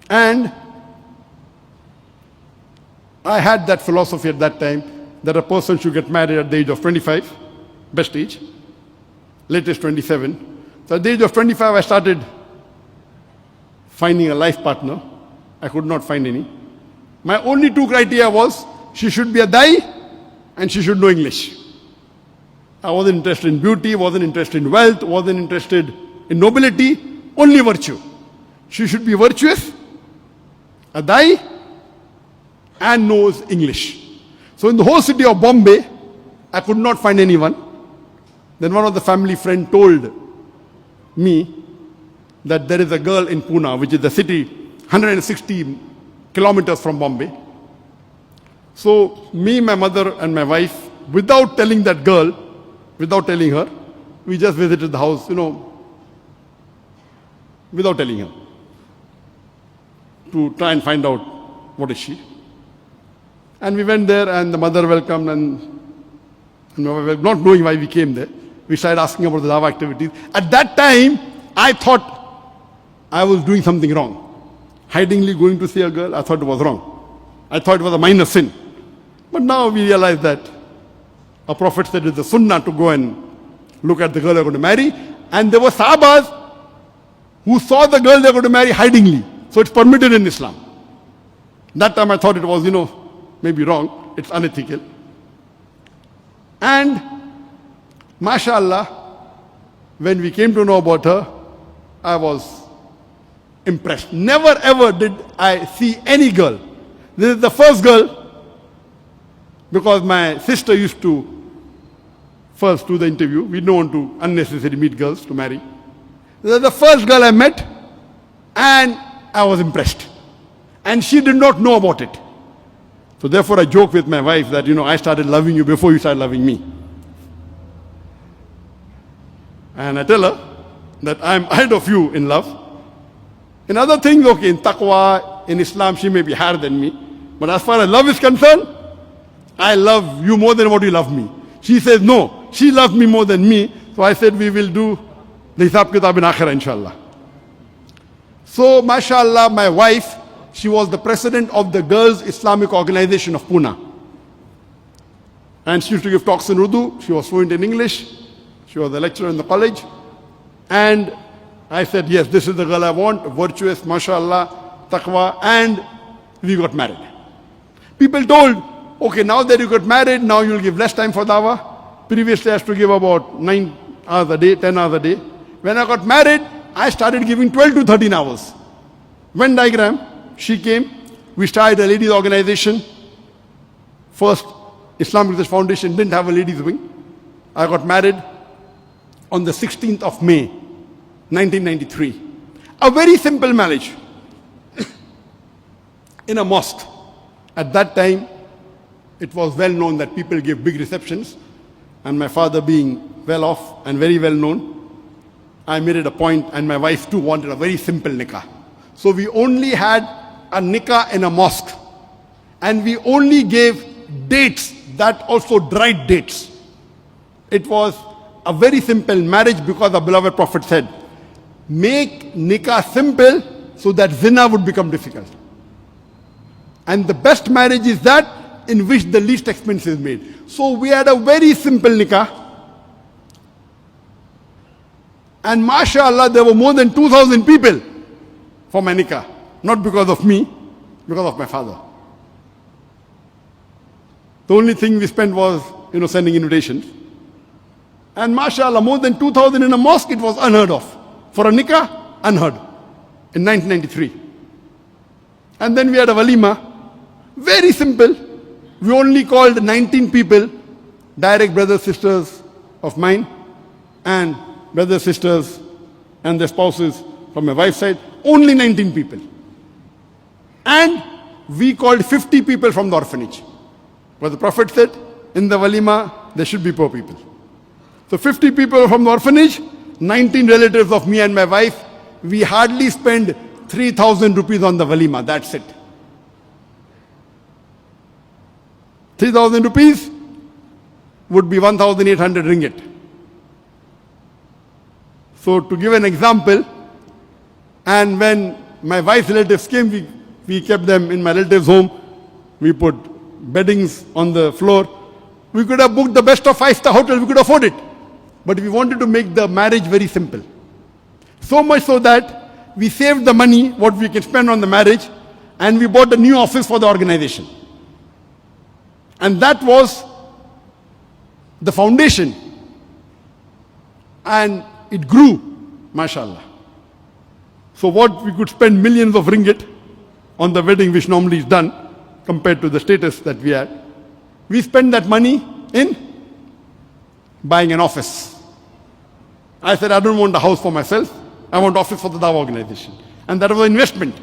And I had that philosophy at that time that a person should get married at the age of 25, best age, latest 27. So at the age of 25, I started finding a life partner. I could not find any. My only two criteria was she should be a Dai and she should know English. I wasn't interested in beauty, wasn't interested in wealth, wasn't interested in nobility, only virtue. She should be virtuous, a Dai, and knows English. So in the whole city of Bombay, I could not find anyone. Then one of the family friends told me that there is a girl in Pune, which is the city 160 kilometers from Bombay. So me, my mother and my wife, without telling that girl, without telling her, we just visited the house, without telling her, to try and find out what is she. And we went there and the mother welcomed and not knowing why we came there, we started asking about the Dawah activities. At that time, I thought I was doing something wrong. Hidingly going to see a girl, I thought it was wrong. I thought it was a minor sin. But now we realize that a prophet said it's a sunnah to go and look at the girl they're going to marry. And there were Sahabas who saw the girl they're going to marry hidingly. So it's permitted in Islam. That time I thought it was, maybe wrong. It's unethical. And, mashallah, when we came to know about her, I was impressed. Never ever did I see any girl. This is the first girl, because my sister used to first do the interview. We don't want to unnecessarily meet girls to marry. This is the first girl I met, and I was impressed. And she did not know about it. So therefore I joke with my wife that, I started loving you before you started loving me. And I tell her that I'm ahead of you in love. In other things, okay, in taqwa, in Islam, she may be higher than me. But as far as love is concerned, I love you more than what you love me. She says no, she loves me more than me. So I said we will do the hisab kitab in akhirah, inshallah. So, mashallah, my wife, she was the president of the Girls Islamic Organization of Pune. And she used to give talks in Urdu. She was fluent in English. She was a lecturer in the college. And I said, yes, this is the girl I want, virtuous, mashallah, taqwa, and we got married. People told, okay, now that you got married, now you'll give less time for dawah. Previously I used to give about 9 hours a day, 10 hours a day. When I got married, I started giving 12 to 13 hours. Venn diagram. She came, we started a ladies organization. First, Islamic Research Foundation didn't have a ladies wing. I got married on the 16th of May, 1993. A very simple marriage in a mosque. At that time, it was well known that people gave big receptions. And my father being well off and very well known, I made it a point, and my wife too wanted a very simple nikah. So we only had a nikah in a mosque. And we only gave dates, that also dried dates. It was a very simple marriage because the beloved Prophet said, make nikah simple so that zina would become difficult. And the best marriage is that in which the least expense is made. So we had a very simple nikah. And mashallah, there were more than 2,000 people for my nikah. Not because of me, because of my father. The only thing we spent was, sending invitations. And mashallah, more than 2,000 in a mosque, it was unheard of. For a nikah, unheard. In 1993. And then we had a walima. Very simple. We only called 19 people, direct brothers, sisters of mine, and brothers, sisters, and their spouses from my wife's side. Only 19 people. And we called 50 people from the orphanage. But the Prophet said, in the walima, there should be poor people. So 50 people from the orphanage, 19 relatives of me and my wife. We hardly spend 3,000 rupees on the walima, that's it. 3,000 rupees would be 1,800 ringgit. So to give an example, and when my wife's relatives came, we kept them in my relatives' home. We put beddings on the floor. We could have booked the best of five-star hotel, we could afford it. But we wanted to make the marriage very simple. So much so that we saved the money, what we can spend on the marriage, and we bought a new office for the organization. And that was the foundation. And it grew, mashallah. So what we could spend millions of ringgit on the wedding, which normally is done, compared to the status that we had, we spent that money in buying an office. I said, I don't want a house for myself. I want office for the Dawah organization. And that was an investment.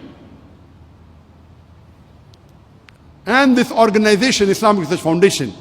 And this organization, Islamic Research Foundation,